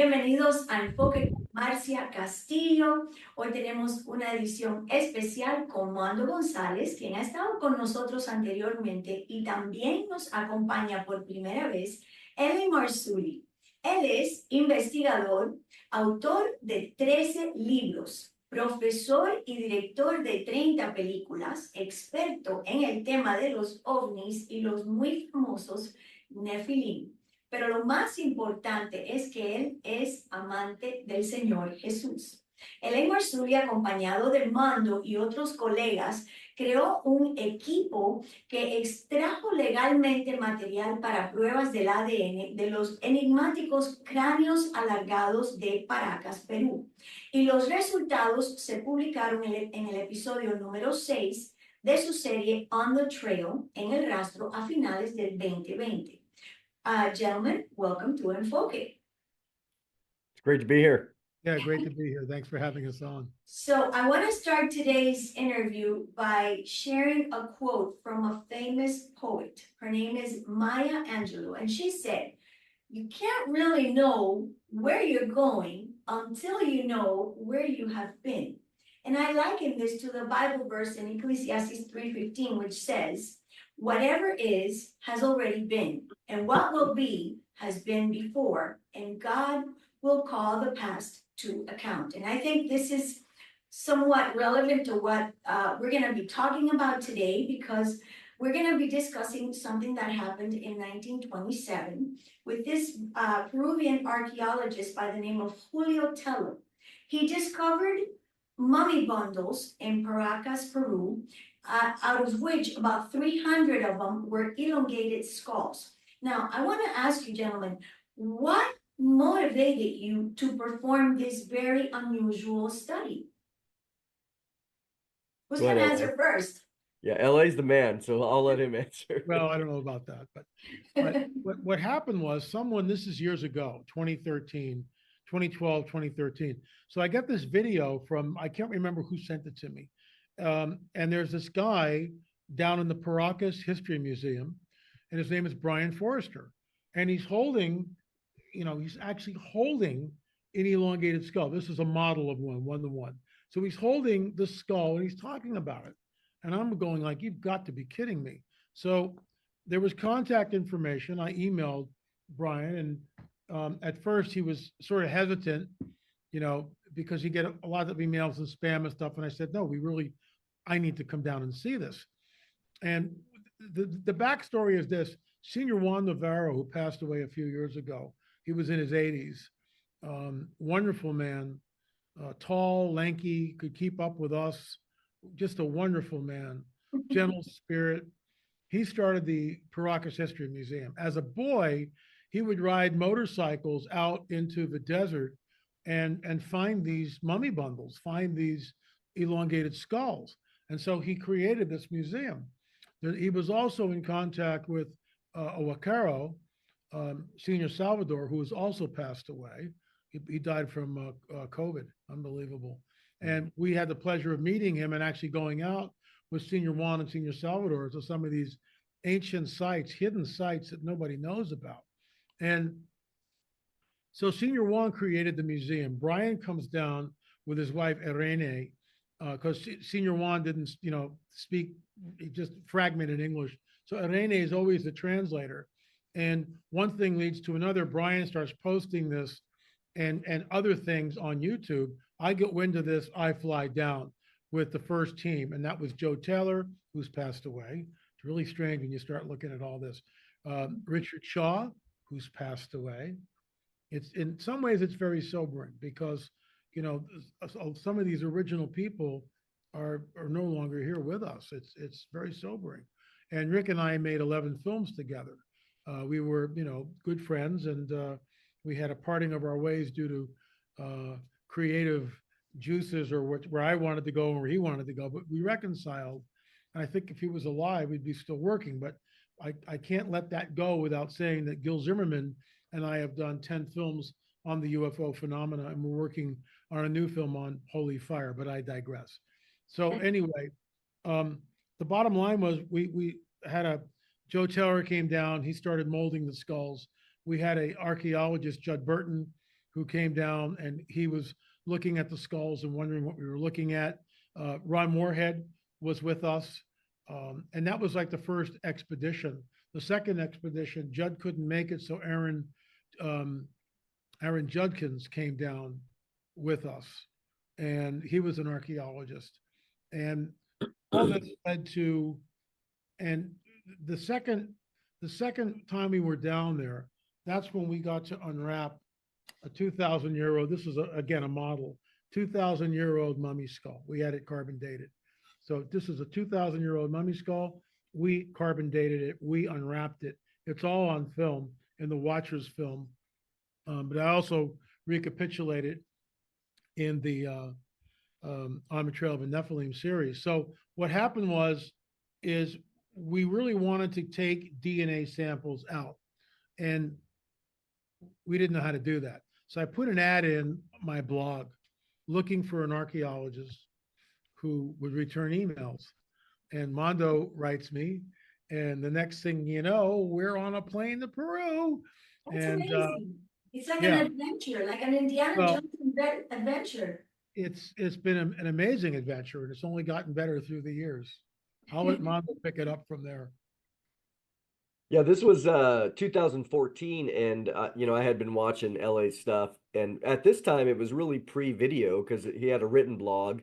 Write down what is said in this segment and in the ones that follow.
Bienvenidos a Enfoque con Marcia Castillo. Hoy tenemos una edición especial con Mondo Gonzales, quien ha estado con nosotros anteriormente y también nos acompaña por primera vez Marzulli. Él es investigador, autor de 13 libros, profesor y director de 30 películas, experto en el tema de los ovnis y los muy famosos Nefilim. Pero lo más importante es que él es amante del Señor Jesús. Marzulli, acompañado de Mondo y otros colegas, creó un equipo que extrajo legalmente material para pruebas del ADN de los enigmáticos cráneos alargados de Paracas, Perú. Y los resultados se publicaron en el episodio número 6 de su serie On the Trail, en el rastro, a finales del 2020. Gentlemen, welcome to Enfoque. It's great to be here. Yeah, great to be here. Thanks for having us on. So I want to start today's interview by sharing a quote from a famous poet. Her name is Maya Angelou, and she said, "You can't really know where you're going until you know where you have been." And I liken this to the Bible verse in Ecclesiastes 3:15, which says, "Whatever is has already been, and what will be has been before, and God will call the past to account." And I think this is somewhat relevant to what we're going to be talking about today, because we're going to be discussing something that happened in 1927 with this Peruvian archaeologist by the name of Julio Teller. He discovered mummy bundles in Paracas, Peru, out of which about 300 of them were elongated skulls. Now, I want to ask you, gentlemen, what motivated you to perform this very unusual study? Who's going to answer first? Yeah, LA's the man, so I'll let him answer. Well, I don't know about that, but what happened was this is years ago, 2013, 2012, 2013. So I got this video from, I can't remember who sent it to me. And there's this guy down in the Paracas History Museum, and his name is Brian Forrester. And he's holding, he's actually holding an elongated skull. This is a model of one to one. So he's holding the skull and he's talking about it. And I'm going like, you've got to be kidding me. So there was contact information. I emailed Brian, and at first he was sort of hesitant, because you get a lot of emails and spam and stuff. And I said, no, I need to come down and see this. And the backstory is this: Senior Juan Navarro, who passed away a few years ago, he was in his 80s, wonderful man, tall, lanky, could keep up with us, just a wonderful man, gentle spirit. He started the Paracas History Museum. As a boy, he would ride motorcycles out into the desert and find these mummy bundles, find these elongated skulls. And so he created this museum. He was also in contact with a Huacaro, Senior Salvador, who has also passed away. He died from COVID, unbelievable. And we had the pleasure of meeting him and actually going out with Senior Juan and Senior Salvador to some of these ancient sites, hidden sites that nobody knows about. And so Senior Juan created the museum. Brian comes down with his wife, Irene, because Senior Juan didn't, speak, he just fragmented English. So Irene is always the translator. And one thing leads to another. Brian starts posting this and other things on YouTube. I get wind of this, I fly down with the first team, and that was Joe Taylor, who's passed away. It's really strange when you start looking at all this. Richard Shaw, who's passed away. It's in some ways it's very sobering because some of these original people are no longer here with us. It's very sobering. And Rick and I made 11 films together. We were good friends, and we had a parting of our ways due to creative juices, or where I wanted to go and where he wanted to go, but we reconciled. And I think if he was alive, we'd be still working, but I can't let that go without saying that Gil Zimmerman and I have done 10 films on the UFO phenomena, and we're working on a new film on Holy Fire, but I digress. So anyway, the bottom line was we had Joe Taylor came down, he started molding the skulls. We had an archaeologist, Judd Burton, who came down, and he was looking at the skulls and wondering what we were looking at. Ron Moorhead was with us. And that was like the first expedition. The second expedition, Judd couldn't make it, so Aaron Judkins came down with us, and he was an archaeologist. And all this led to, and the second time we were down there, that's when we got to unwrap a 2,000-year-old. This is again a model, 2,000-year-old mummy skull. We had it carbon dated. So this is a 2,000-year-old mummy skull. We carbon dated it. We unwrapped it. It's all on film in the Watchers film. But I also recapitulated in the On the Trail of a Nephilim series. So what happened is we really wanted to take DNA samples out, and we didn't know how to do that. So I put an ad in my blog looking for an archaeologist who would return emails. And Mondo writes me, and the next thing you know, we're on a plane to Peru. That's And amazing. It's like yeah. an adventure, like an Indiana Well, Jones adventure. it's been an amazing adventure, and it's only gotten better through the years. I'll let Mondo pick it up from there. Yeah, this was 2014, and I had been watching LA stuff, and at this time it was really pre-video because he had a written blog,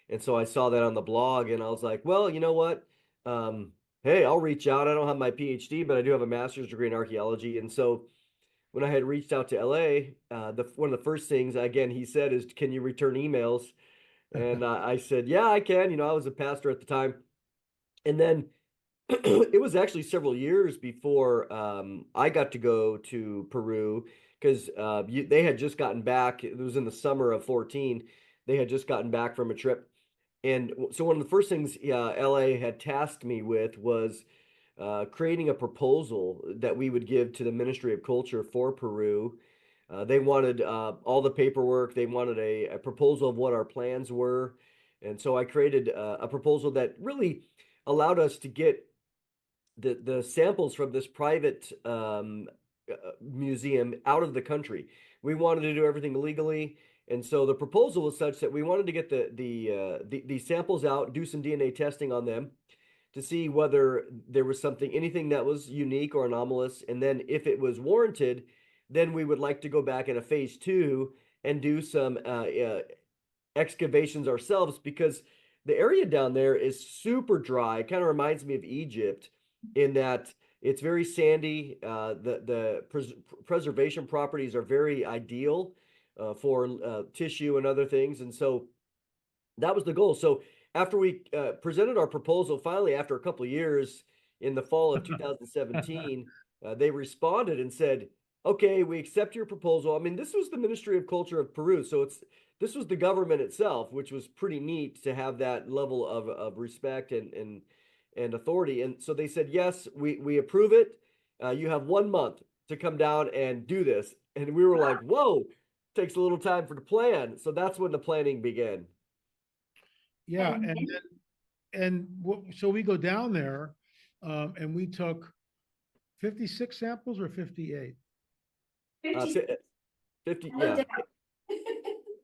and so I saw that on the blog, and I was like, well, you know what? Hey, I'll reach out. I don't have my PhD, but I do have a master's degree in archaeology, and so when I had reached out to LA, one of the first things again he said is, "Can you return emails?" And I said, "Yeah, I can." I was a pastor at the time, and then. It was actually several years before I got to go to Peru because they had just gotten back. It was in the summer of 14. They had just gotten back from a trip. And so one of the first things LA had tasked me with was creating a proposal that we would give to the Ministry of Culture for Peru. They wanted all the paperwork. They wanted a proposal of what our plans were. And so I created a proposal that really allowed us to get the samples from this private museum out of the country. We wanted to do everything legally, and so the proposal was such that we wanted to get the samples out, do some DNA testing on them to see whether there was anything that was unique or anomalous, and then if it was warranted, then we would like to go back in a phase 2 and do some excavations ourselves, because the area down there is super dry. It kind of reminds me of Egypt in that it's very sandy. The preservation properties are very ideal for tissue and other things. And so that was the goal. So after we presented our proposal, finally, after a couple of years in the fall of 2017, they responded and said, okay, we accept your proposal. I mean, this was the Ministry of Culture of Peru. So this was the government itself, which was pretty neat to have that level of respect and authority. And so they said, yes, we approve it. You have 1 month to come down and do this. And we were like, whoa, takes a little time for the plan. So that's when the planning began. Yeah. So we go down there and we took 56 samples or 58? 50, yeah.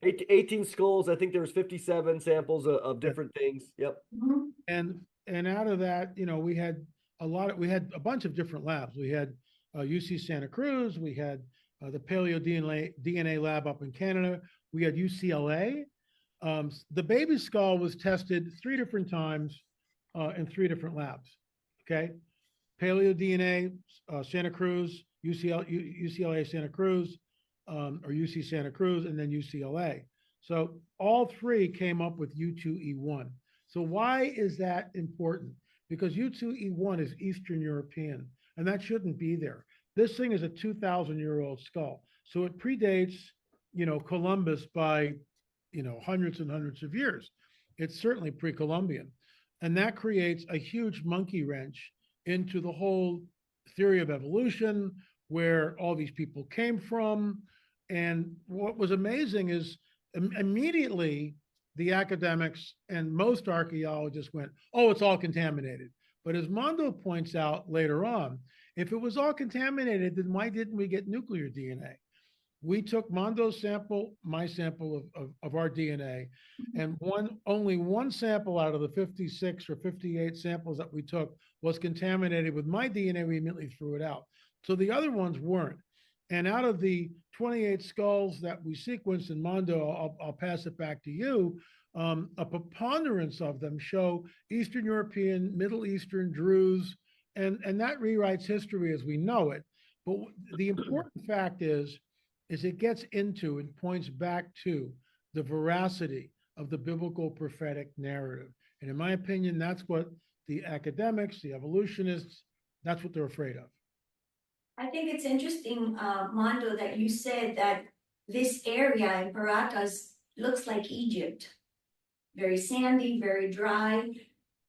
18 skulls. I think there was 57 samples of different things. Yep. And out of that, we had a bunch of different labs. We had UC Santa Cruz. We had the Paleo DNA lab up in Canada. We had UCLA. The baby skull was tested 3 different times in 3 different labs. Okay. Paleo DNA, Santa Cruz, UCLA Santa Cruz, or UC Santa Cruz, and then UCLA. So all 3 came up with U2E1. So why is that important? Because U2E1 is Eastern European, and that shouldn't be there. This thing is a 2,000-year-old skull. So it predates, Columbus by, hundreds and hundreds of years. It's certainly pre-Columbian. And that creates a huge monkey wrench into the whole theory of evolution, where all these people came from. And what was amazing is immediately the academics and most archaeologists went, oh, it's all contaminated. But as Mondo points out later on, if it was all contaminated, then why didn't we get nuclear DNA? We took Mondo's sample, my sample of our DNA, and only one sample out of the 56 or 58 samples that we took was contaminated with my DNA. We immediately threw it out. So the other ones weren't. And out of the 28 skulls that we sequenced in Mondo, I'll pass it back to you. A preponderance of them show Eastern European, Middle Eastern Druze, and that rewrites history as we know it. But the important fact is it gets into and points back to the veracity of the biblical prophetic narrative. And in my opinion, that's what the academics, the evolutionists, that's what they're afraid of. I think it's interesting, Mondo, that you said that this area in Paracas looks like Egypt. Very sandy, very dry.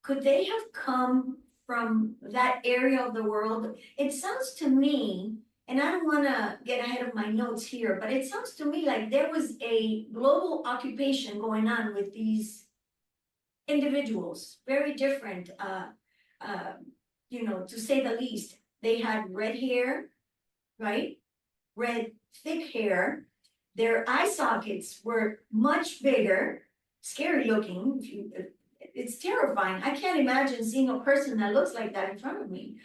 Could they have come from that area of the world? It sounds to me, and I don't want to get ahead of my notes here, but it sounds to me like there was a global occupation going on with these individuals, very different, to say the least. They had red hair, right? Red, thick hair. Their eye sockets were much bigger, scary looking. It's terrifying. I can't imagine seeing a person that looks like that in front of me.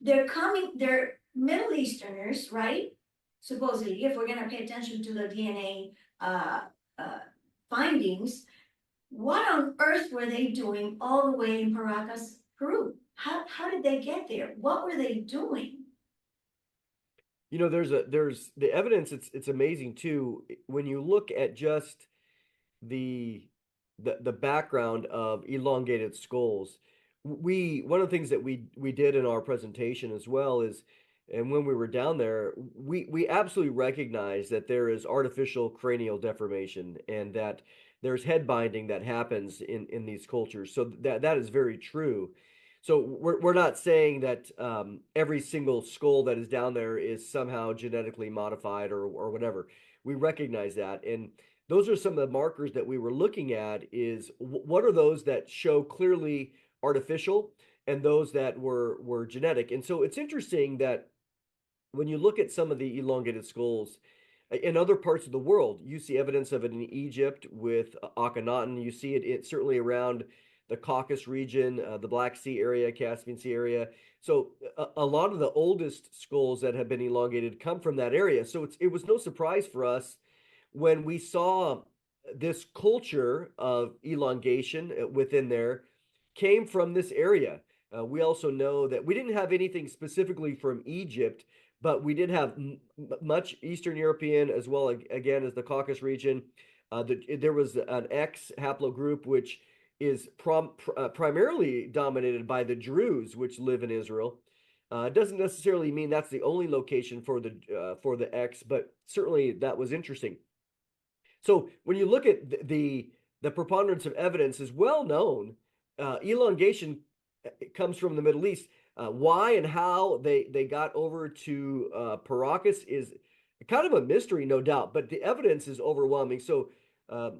They're Middle Easterners, right? Supposedly, if we're gonna pay attention to the DNA findings, what on earth were they doing all the way in Paracas, Peru? How did they get there? What were they doing? There's the evidence. It's amazing too when you look at just the background of elongated skulls. One of the things that we did in our presentation as well is, and when we were down there, we absolutely recognize that there is artificial cranial deformation and that there's head binding that happens in these cultures. So that is very true. So we're not saying that every single skull that is down there is somehow genetically modified or whatever. We recognize that, and those are some of the markers that we were looking at. Is what are those that show clearly artificial and those that were genetic. And so it's interesting that when you look at some of the elongated skulls in other parts of the world, you see evidence of it in Egypt with Akhenaten. You see it certainly around the Caucasus region, the Black Sea area, Caspian Sea area. So a lot of the oldest skulls that have been elongated come from that area. So it was no surprise for us when we saw this culture of elongation within there came from this area. We also know that we didn't have anything specifically from Egypt, but we did have much Eastern European as well, again, as the Caucasus region. There was an X haplogroup, which is primarily dominated by the Druze, which live in Israel. It doesn't necessarily mean that's the only location for the X, but certainly that was interesting. So when you look at the preponderance of evidence is well known. Elongation comes from the Middle East. Why and how they got over to Paracas is kind of a mystery, no doubt, but the evidence is overwhelming. So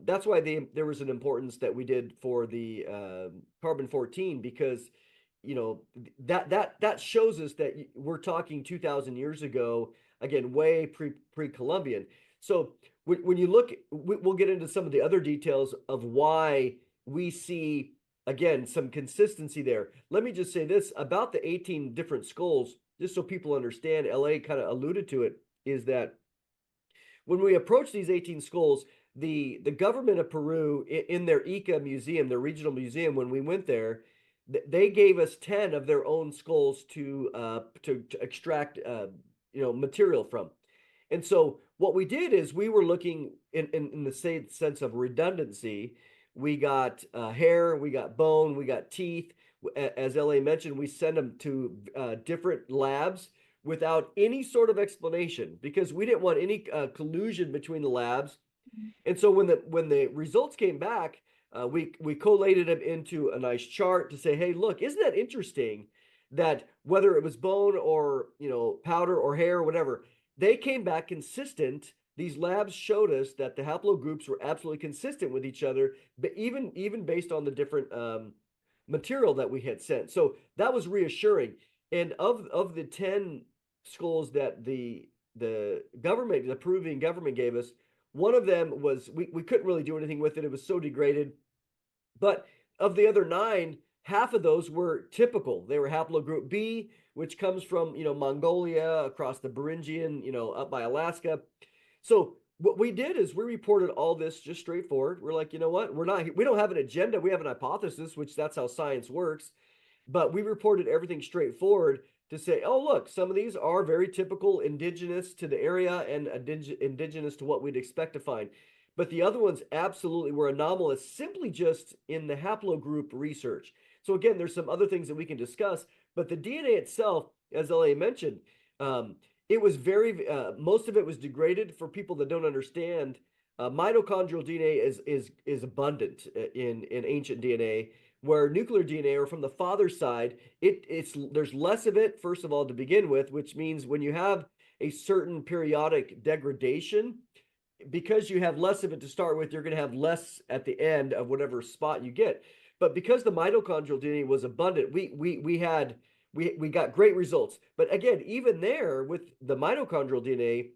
that's why there was an importance that we did for the carbon-14, because that shows us that we're talking 2,000 years ago, again, way pre-Columbian. So when you look, we'll get into some of the other details of why we see, again, some consistency there. Let me just say this about the 18 different skulls, just so people understand. LA kind of alluded to it, is that when we approach these 18 skulls, the government of Peru in their ICA museum, their regional museum, when we went there, they gave us 10 of their own skulls to extract material from. And so what we did is we were looking in the same sense of redundancy. We got hair, we got bone, we got teeth. As LA mentioned, we send them to different labs without any sort of explanation, because we didn't want any collusion between the labs. And so when the results came back, we collated them into a nice chart to say, hey, look, isn't that interesting that whether it was bone or powder or hair or whatever, they came back consistent. These labs showed us that the haplogroups were absolutely consistent with each other, but even based on the different material that we had sent. So that was reassuring. And of the 10 skulls that the the government, the Peruvian government gave us, one of them was we couldn't really do anything with it. It was so degraded. But of the other 9, half of those were typical. They were haplogroup B, which comes from, Mongolia, across the Beringian, up by Alaska. So what we did is we reported all this just straightforward. We're like, you know what? We don't have an agenda. We have an hypothesis, which that's how science works. But we reported everything straightforward to say, oh, look, some of these are very typical, indigenous to the area and indigenous to what we'd expect to find. But the other ones absolutely were anomalous, simply just in the haplogroup research. So again, there's some other things that we can discuss, but the DNA itself, as L.A. mentioned, it was most of it was degraded. For people that don't understand, mitochondrial DNA is abundant in ancient DNA, where nuclear DNA, or from the father's side, there's less of it, first of all, to begin with, which means when you have a certain periodic degradation, because you have less of it to start with, you're going to have less at the end of whatever spot you get. But because the mitochondrial DNA was abundant, we got great results. But again, even there with the mitochondrial DNA,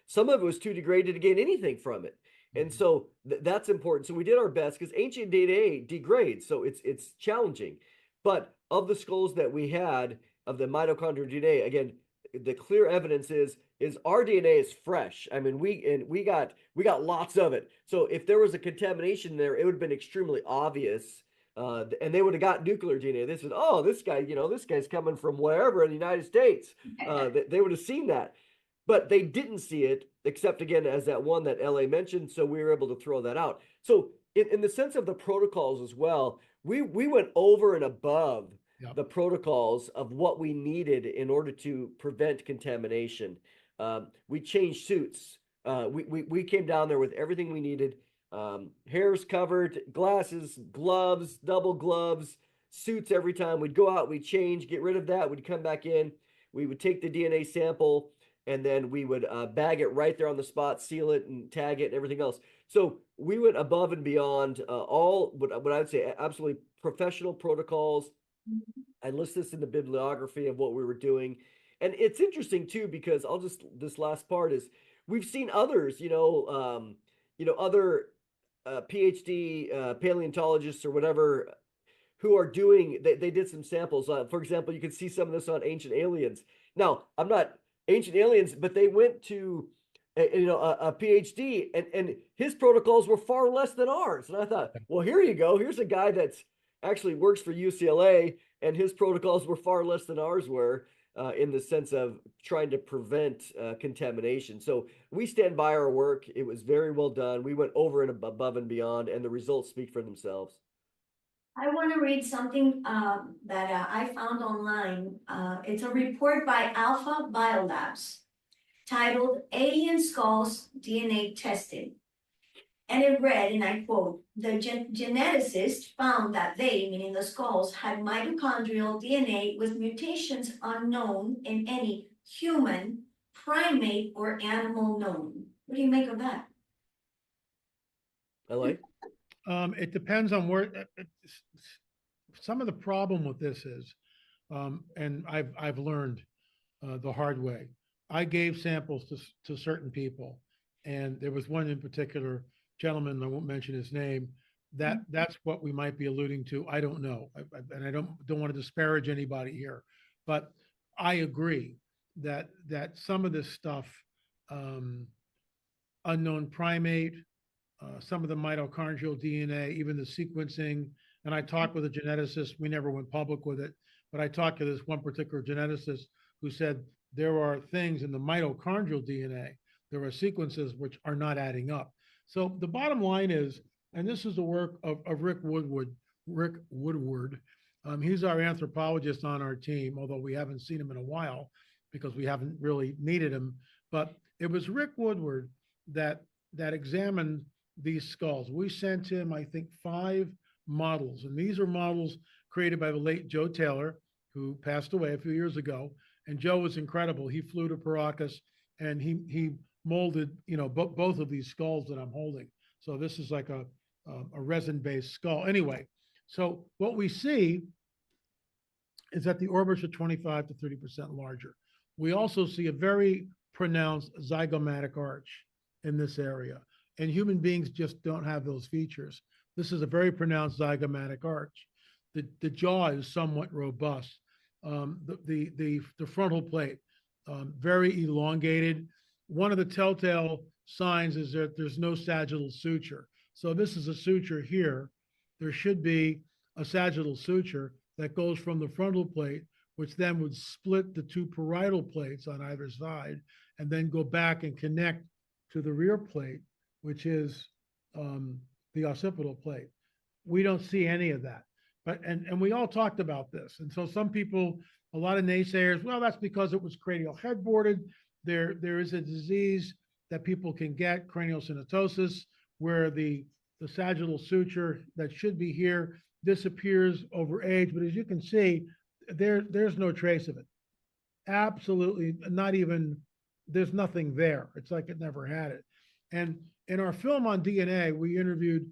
some of it was too degraded to gain anything from it. And so that's important. So we did our best, because ancient DNA degrades, so it's challenging. But of the skulls that we had of the mitochondrial DNA, again, the clear evidence is our DNA is fresh. I mean, we got lots of it. So if there was a contamination there, it would have been extremely obvious. And they would have got nuclear DNA. They said, oh, this guy's coming from wherever in the United States. They would have seen that. But they didn't see it, except, again, as that one that L.A. mentioned, so we were able to throw that out. So in the sense of the protocols as well, we went over and above the protocols of what we needed in order to prevent contamination. We changed suits. We came down there with everything we needed. Hairs covered, glasses, gloves, double gloves, suits every time. We'd go out, we'd change, get rid of that. We'd come back in. We would take the DNA sample, and then we would bag it right there on the spot, seal it and tag it and everything else. So we went above and beyond all what I would say absolutely professional protocols. I list this in the bibliography of what we were doing. And it's interesting too, because this last part is, we've seen others, other PhD paleontologists or whatever, who are doing, they did some samples. For example, you can see some of this on Ancient Aliens. Now, I'm not Ancient Aliens, but they went to a PhD, and his protocols were far less than ours. And I thought, well, here you go. Here's a guy that's actually works for UCLA, and his protocols were far less than ours were, in the sense of trying to prevent contamination. So we stand by our work. It was very well done. We went over and above and beyond, and the results speak for themselves. I want to read something that I found online. It's a report by Alpha Biolabs titled Alien Skulls DNA Tested. And it read, and I quote, the geneticist found that they, meaning the skulls, had mitochondrial DNA with mutations unknown in any human, primate, or animal known. What do you make of that? I like. It depends on where. Some of the problem with this is, and I've learned the hard way. I gave samples to certain people, and there was one in particular gentleman, I won't mention his name, that's what we might be alluding to. I don't know, and I don't want to disparage anybody here, but I agree that some of this stuff, unknown primate, some of the mitochondrial DNA, even the sequencing, and I talked with a geneticist, we never went public with it, but I talked to this one particular geneticist who said there are things in the mitochondrial DNA, there are sequences which are not adding up. So the bottom line is, and this is the work of Rick Woodward. He's our anthropologist on our team, although we haven't seen him in a while because we haven't really needed him. But it was Rick Woodward that examined these skulls. We sent him, I think, 5 models, and these are models created by the late Joe Taylor, who passed away a few years ago. And Joe was incredible. He flew to Paracas, and he molded, both of these skulls that I'm holding. So this is like a resin-based skull. Anyway, so what we see is that the orbits are 25 to 30% larger. We also see a very pronounced zygomatic arch in this area. And human beings just don't have those features. This is a very pronounced zygomatic arch. The jaw is somewhat robust. The frontal plate, very elongated. One of the telltale signs is that there's no sagittal suture. So this is a suture here. There should be a sagittal suture that goes from the frontal plate, which then would split the two parietal plates on either side, and then go back and connect to the rear plate, which is the occipital plate. We don't see any of that. But and we all talked about this. And so some people, a lot of naysayers, well, that's because it was cranial headboarded. There is a disease that people can get, craniosynostosis, where the sagittal suture that should be here disappears over age. But as you can see, there's no trace of it. Absolutely not even, there's nothing there. It's like it never had it. And in our film on DNA, we interviewed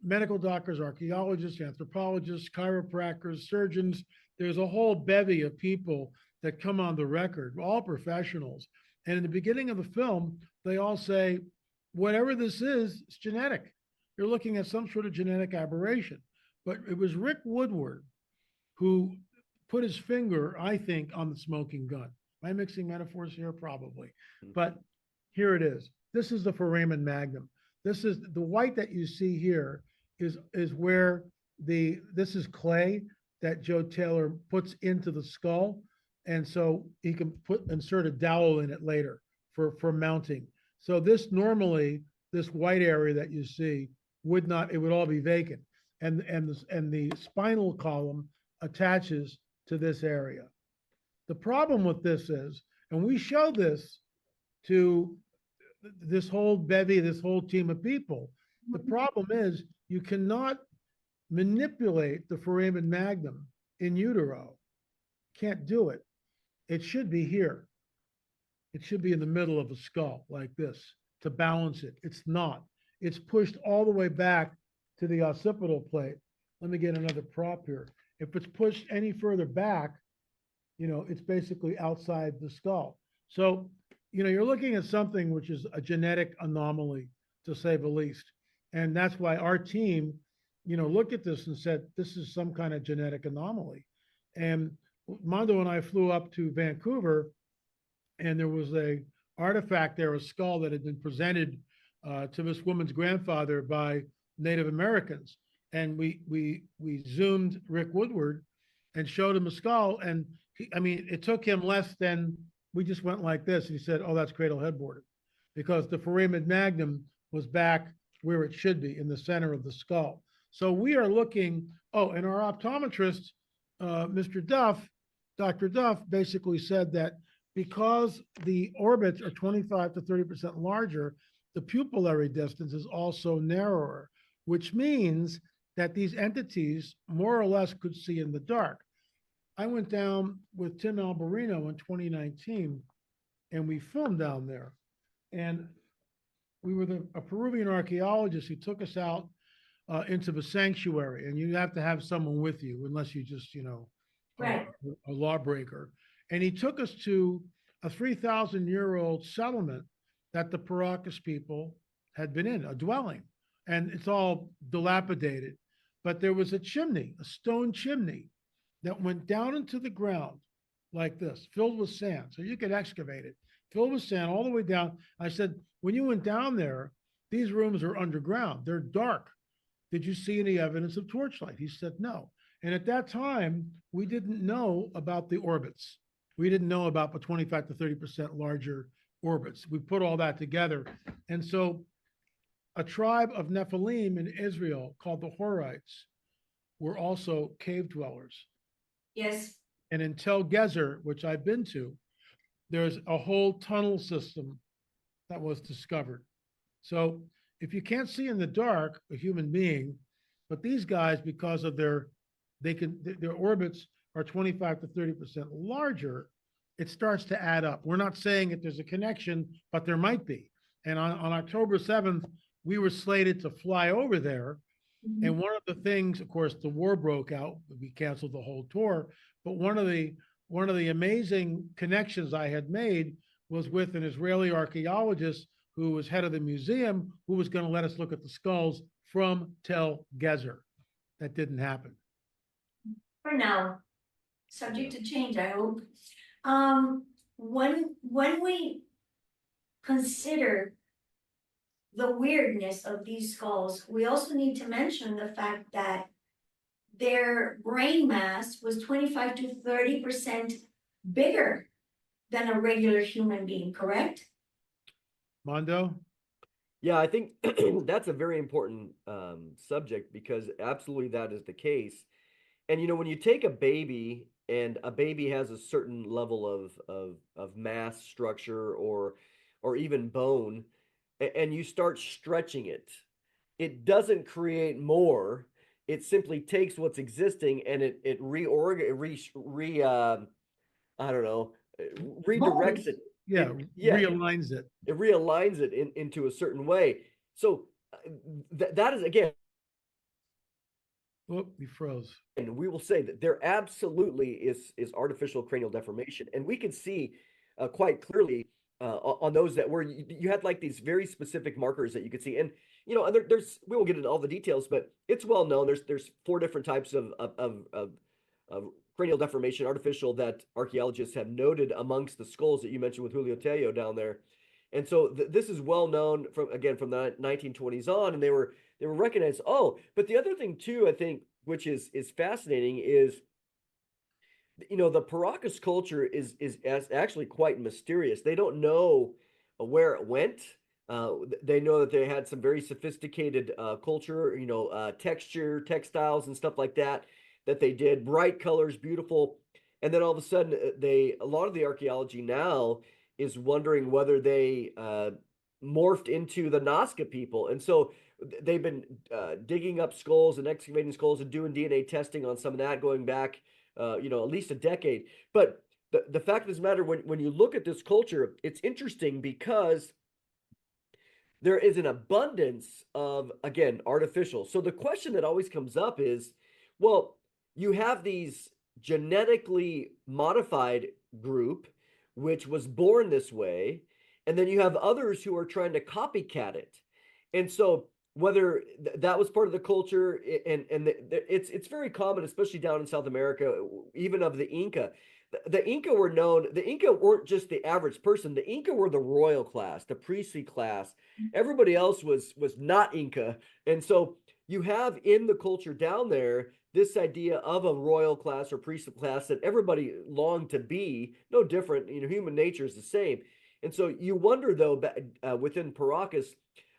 medical doctors, archaeologists, anthropologists, chiropractors, surgeons. There's a whole bevy of people that come on the record, all professionals. And in the beginning of the film, they all say, whatever this is, it's genetic. You're looking at some sort of genetic aberration. But it was Rick Woodward who put his finger, I think, on the smoking gun. Am I mixing metaphors here? Probably. But here it is. This is the foramen magnum. This is the white that you see here is where this is clay that Joe Taylor puts into the skull. And so he can insert a dowel in it later for mounting. So this normally, this white area that you see it would all be vacant. And the spinal column attaches to this area. The problem with this is, and we show this to this whole bevy, this whole team of people, the problem is you cannot manipulate the foramen magnum in utero. Can't do it. It should be here. It should be in the middle of the skull like this to balance it. It's not. It's pushed all the way back to the occipital plate. Let me get another prop here. If it's pushed any further back, it's basically outside the skull. So, you're looking at something which is a genetic anomaly, to say the least. And that's why our team, looked at this and said, this is some kind of genetic anomaly. And Mondo and I flew up to Vancouver, and there was a artifact there, a skull that had been presented to this woman's grandfather by Native Americans. And we zoomed Rick Woodward and showed him a skull. And it took him less than, we just went like this. And he said, oh, that's cradle headboarded, because the foramen magnum was back where it should be, in the center of the skull. So we are looking, and our optometrist, Mr. Duff, Dr. Duff, basically said that because the orbits are 25 to 30% larger, the pupillary distance is also narrower, which means that these entities more or less could see in the dark. I went down with Tim Alberino in 2019, and we filmed down there. And we were a Peruvian archaeologist who took us out into the sanctuary, and you have to have someone with you, unless you just, Right. a lawbreaker. And he took us to a 3,000-year-old settlement that the Paracas people had been in, a dwelling. And it's all dilapidated. But there was a chimney, a stone chimney, that went down into the ground like this, filled with sand. So you could excavate it, filled with sand all the way down. I said, when you went down there, these rooms are underground. They're dark. Did you see any evidence of torchlight? He said, no. And at that time, we didn't know about the orbits. We didn't know about the 25 to 30% larger orbits. We put all that together. And so a tribe of Nephilim in Israel called the Horites were also cave dwellers. Yes. And in Tel Gezer, which I've been to, there's a whole tunnel system that was discovered. So if you can't see in the dark, a human being, but these guys, because of their orbits are 25 to 30% larger, it starts to add up. We're not saying that there's a connection, but there might be. And on October 7th, we were slated to fly over there. Mhm. And one of the things, of course, the war broke out. We canceled the whole tour. But one of the amazing connections I had made was with an Israeli archaeologist who was head of the museum, who was going to let us look at the skulls from Tel Gezer. That didn't happen. For now, subject to change, I hope. When we consider the weirdness of these skulls, we also need to mention the fact that their brain mass was 25 to 30% bigger than a regular human being, correct? Mondo? Yeah, I think that's a very important subject, because absolutely that is the case. And when you take a baby, and a baby has a certain level of mass structure or even bone, and you start stretching it, it doesn't create more. It simply takes what's existing and it I don't know, redirects it. Yeah, realigns it. It realigns it into a certain way. So that is, again, Oh, you froze. and we will say that there absolutely is artificial cranial deformation, and we can see quite clearly on those that were you had like these very specific markers that you could see. And there's we won't get into all the details, but it's well known there's 4 different types of cranial deformation, artificial, that archaeologists have noted amongst the skulls that you mentioned with Julio Tello down there. And so this is well known from the 1920s on, and they were recognized. Oh, but the other thing too, I think, which is fascinating, is the Paracas culture is actually quite mysterious. They don't know where it went. They know that they had some very sophisticated culture, texture, textiles, and stuff like that they did, bright colors, beautiful. And then all of a sudden, a lot of the archaeology now is wondering whether they morphed into the Nazca people. And so they've been digging up skulls and excavating skulls and doing DNA testing on some of that going back, at least a decade. But the fact of the matter, when you look at this culture, it's interesting because there is an abundance of, again, artificial. So the question that always comes up is, well, you have these genetically modified group, which was born this way, and then you have others who are trying to copycat it. And so whether that was part of the culture, and it's very common, especially down in South America, even of the Inca. The Inca were known, the Inca weren't just the average person. The Inca were the royal class, the priestly class. Everybody else was not Inca. And so you have in the culture down there this idea of a royal class or priestly class that everybody longed to be, no different. Human nature is the same. And so you wonder, though, within Paracas,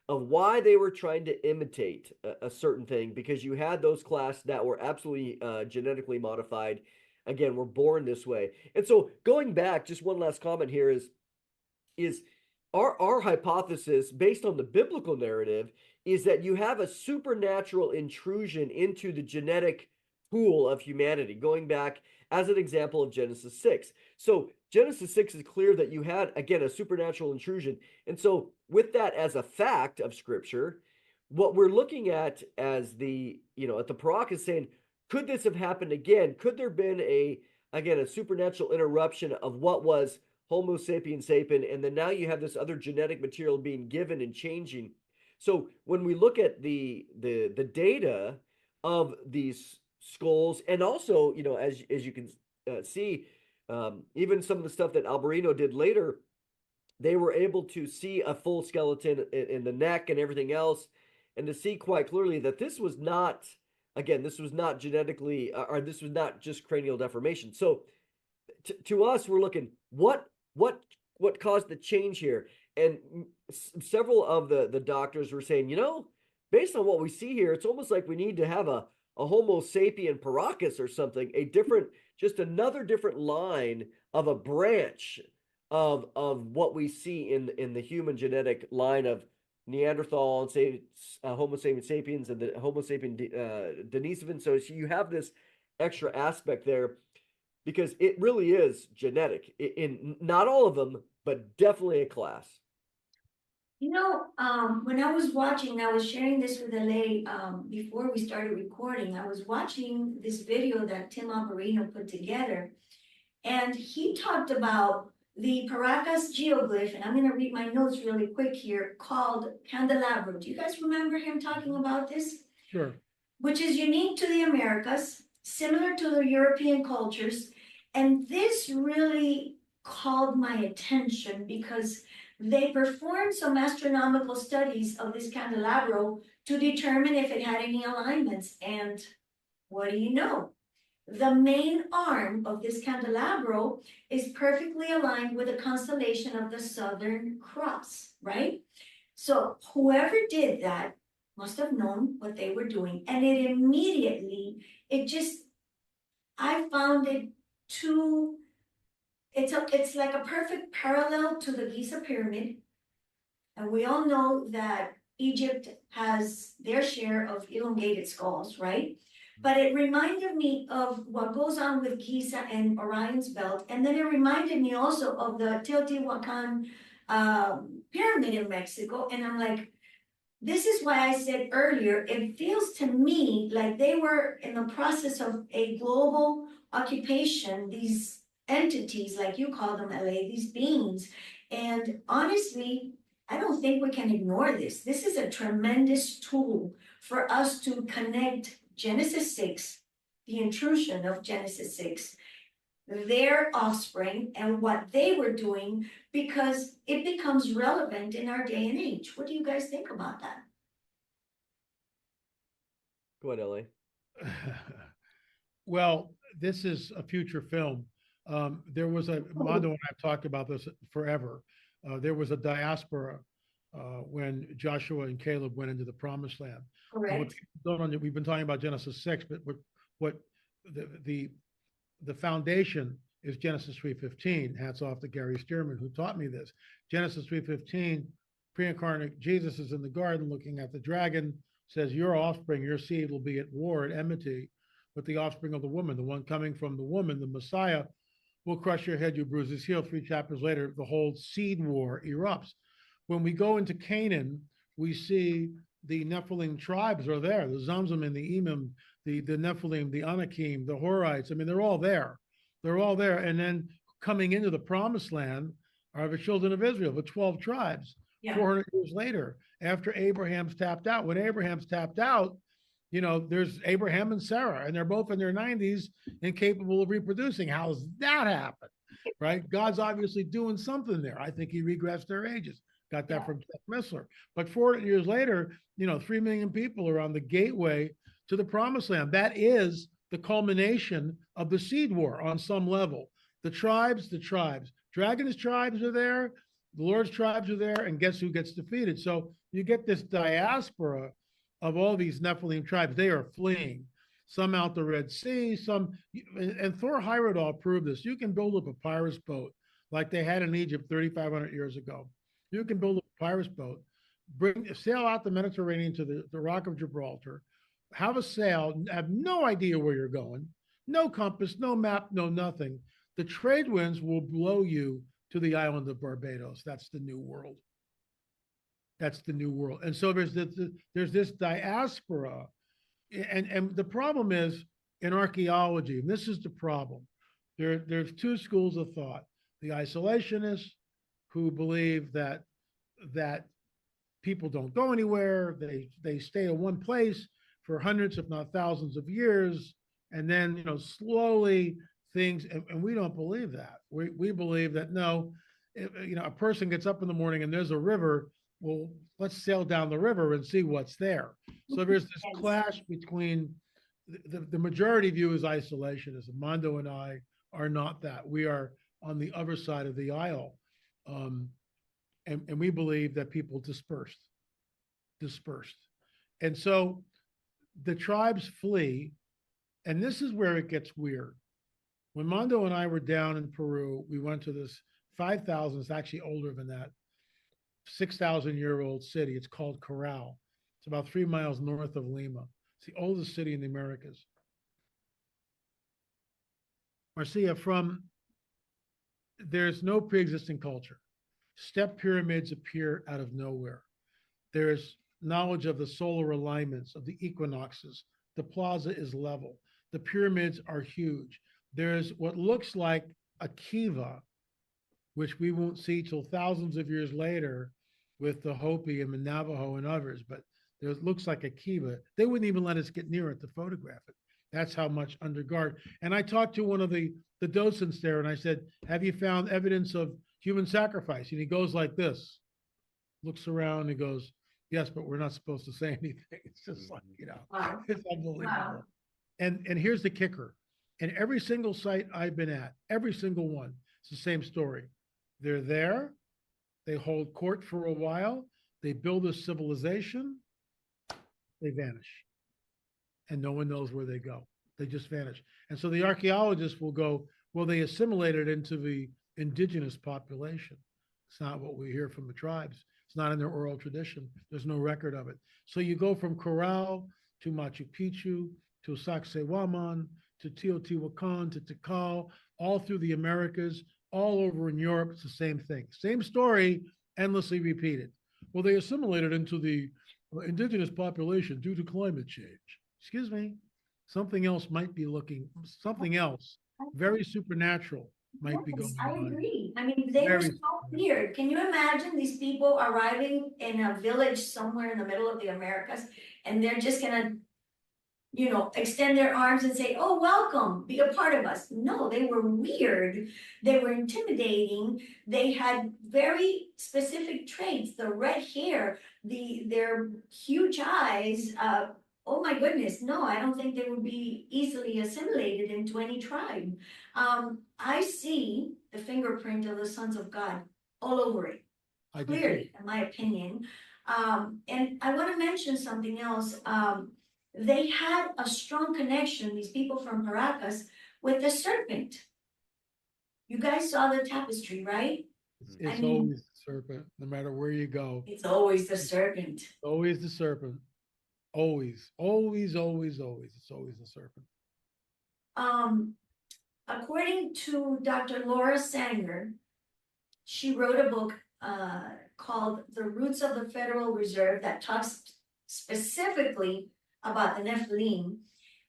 of why they were trying to imitate a certain thing, because you had those class that were absolutely genetically modified, again, were born this way. And so going back, just one last comment here is our hypothesis based on the biblical narrative is that you have a supernatural intrusion into the genetic pool of humanity, going back as an example of Genesis 6. So Genesis 6 is clear that you had, again, a supernatural intrusion. And so with that as a fact of Scripture, what we're looking at as at the Paracas is saying, could this have happened again? Could there have been a supernatural interruption of what was Homo sapiens sapien, and then now you have this other genetic material being given and changing. So when we look at the data of these skulls, and also, as you can see, even some of the stuff that Alberino did later, they were able to see a full skeleton in the neck and everything else, and to see quite clearly that this was not, again, this was not genetically, or this was not just cranial deformation. So to us, we're looking, what caused the change here? And several of the doctors were saying, based on what we see here, it's almost like we need to have a Homo sapien Paracas or something, just another different line of a branch of what we see in the human genetic line of Neanderthal and say Homo sapiens sapiens and the Homo sapien Denisovans. So you have this extra aspect there, because it really is genetic in not all of them, but definitely a class. When I was watching, I was sharing this with L.A. Before we started recording, I was watching this video that Tim Alberino put together, and he talked about the Paracas geoglyph, and I'm gonna read my notes really quick here, called candelabro. Do you guys remember him talking about this? Sure. Which is unique to the Americas, similar to the European cultures. And this really called my attention because they performed some astronomical studies of this candelabro to determine if it had any alignments. And what do you know? The main arm of this candelabro is perfectly aligned with the constellation of the Southern Cross, right? So whoever did that must have known what they were doing. And it immediately, I found it too, it's like a perfect parallel to the Giza pyramid. And we all know that Egypt has their share of elongated skulls, right? But it reminded me of what goes on with Giza and Orion's belt. And then it reminded me also of the Teotihuacan pyramid in Mexico. And I'm like, this is why I said earlier, it feels to me like they were in the process of a global occupation, these entities, like you call them, LA, these beings. And honestly, I don't think we can ignore this. This is a tremendous tool for us to connect Genesis 6, the intrusion of Genesis 6, their offspring and what they were doing, because it becomes relevant in our day and age. What do you guys think about that? Go ahead, LA. Well, this is a future film. There was Mondo and I've talked about this forever. There was a diaspora when Joshua and Caleb went into the promised land. Correct. We've been talking about Genesis 6, but what the foundation is Genesis 3:15. Hats off to Gary Stearman, who taught me this. Genesis 3:15, pre-incarnate Jesus is in the garden looking at the dragon, says, your offspring, your seed will be at war, at enmity with the offspring of the woman. The one coming from the woman, the Messiah, will crush your head, you bruise his heel. 3 chapters later, the whole seed war erupts. When we go into Canaan, we see the Nephilim tribes are there, the Zamzum and the Emim, the Nephilim, the Anakim, the Horites. I mean, they're all there. They're all there. And then coming into the promised land are the children of Israel, the 12 tribes, 400 years later, after Abraham's tapped out. When Abraham's tapped out, you know, there's Abraham and Sarah, and they're both in their 90s and capable of reproducing. How's that happen? Right? God's obviously doing something there. I think he regressed their ages. Got that from Seth Missler. But 400 years later, you know, 3 million people are on the gateway to the promised land. That is the culmination of the seed war on some level. The tribes. Dragon's tribes are there. The Lord's tribes are there. And guess who gets defeated? So you get this diaspora of all these Nephilim tribes. They are fleeing. Some out the Red Sea, some, and Thor Heyerdahl proved this. You can build a papyrus boat like they had in Egypt 3,500 years ago. You can build a papyrus boat, sail out the Mediterranean to the Rock of Gibraltar, have a sail, have no idea where you're going, no compass, no map, no nothing. The trade winds will blow you to the island of Barbados. That's the new world. That's the new world. And so there's this diaspora. And the problem is in archaeology, and this is the problem. There's 2 schools of thought. The isolationists, who believe that people don't go anywhere, they stay in one place for hundreds, if not thousands of years, and then, you know, slowly things, and we don't believe that. We believe that no, you know, a person gets up in the morning and there's a river, well, let's sail down the river and see what's there. So there's this clash between the majority view is isolationism. Mondo and I are not that. We are on the other side of the aisle. And we believe that people dispersed. And so the tribes flee, and this is where it gets weird. When Mondo and I were down in Peru, we went to this 5,000, it's actually older than that, 6,000-year-old city. It's called Corral. It's about 3 miles north of Lima. It's the oldest city in the Americas. Marcia, there's no pre-existing culture. Step pyramids appear out of nowhere. There's knowledge of the solar alignments, of the equinoxes. The plaza is level. The pyramids are huge. There's what looks like a kiva, which we won't see till thousands of years later with the Hopi and the Navajo and others. But there looks like a kiva. They wouldn't even let us get near it to photograph it. That's how much under guard. And I talked to one of the docents there, and I said, have you found evidence of human sacrifice? And he goes like this, looks around and goes, yes, but we're not supposed to say anything. It's just like, Wow. it's unbelievable. Wow. And here's the kicker. In every single site I've been at, every single one, it's the same story. They're there, they hold court for a while, they build a civilization, they vanish. And no one knows where they go. They just vanish. And so the archaeologists will go, well, they assimilated into the indigenous population. It's not what we hear from the tribes. It's not in their oral tradition. There's no record of it. So you go from Corral to Machu Picchu, to Sacsayhuaman, to Teotihuacan, to Tikal, all through the Americas, all over in Europe. It's the same thing. Same story, endlessly repeated. Well, they assimilated into the indigenous population due to climate change. Excuse me. Something else might be something else very supernatural might be going I on. agree. I mean, they were so weird. Can you imagine these people arriving in a village somewhere in the middle of the Americas, and they're just gonna, extend their arms and say, oh, welcome, be a part of us. No, they were weird. They were intimidating. They had very specific traits, the red hair, their huge eyes. Oh my goodness, no, I don't think they would be easily assimilated into any tribe. I see the fingerprint of the sons of God all over it, clearly, in my opinion. And I want to mention something else. They had a strong connection, these people from Paracas, with the serpent. You guys saw the tapestry, right? It's always the serpent, no matter where you go. It's always the serpent. Always the serpent. Always, always, always, always. It's always the serpent. According to Dr. Laura Sanger, she wrote a book called The Roots of the Federal Reserve that talks specifically about the Nephilim.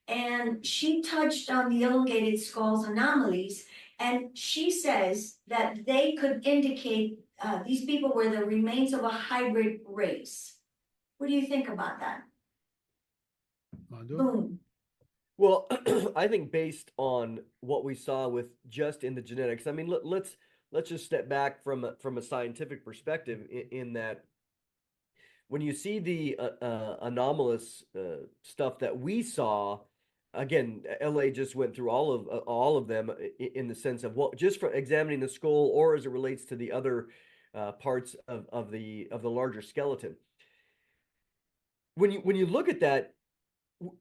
And she touched on the elongated skulls anomalies. And she says that they could indicate these people were the remains of a hybrid race. What do you think about that? Mondo? Boom. Well, I think based on what we saw with just in the genetics, I mean, let's just step back from a scientific perspective in that when you see the anomalous stuff that we saw, again, LA just went through all of them in the sense of what just for examining the skull or as it relates to the other parts of the larger skeleton. When you look at that,